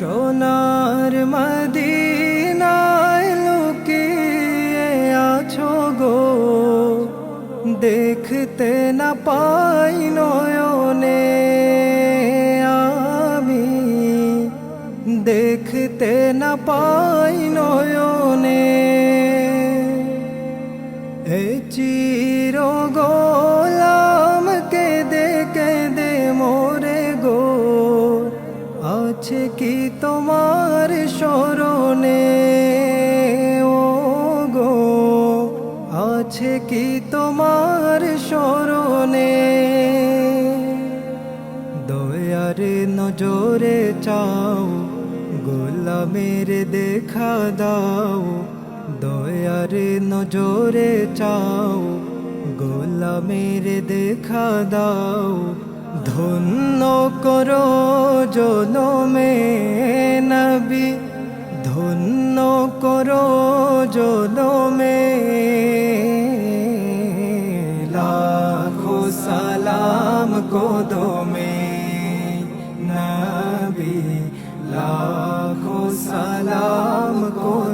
সোনার মদিনায় লুকিয়ে আছো গো, দেখতে না পাই নয়নে আমি, দেখতে না পাই নয়নে। এ চির গোলাম কেঁদে কেঁদে মোরে গো, আছে কি তোমার স্মরণে ও গো, আছে কি তোমার স্মরণে। দয়ার নজরে চাও, গোলামের দেখা দাও, দয়ার নজরে চাও, গোলামের দেখা দাও। ধন্য করো জনমে নবী, ধন্য করো জনমে। লাখো সালাম কদমে নবী, লাখো সালাম কদমে।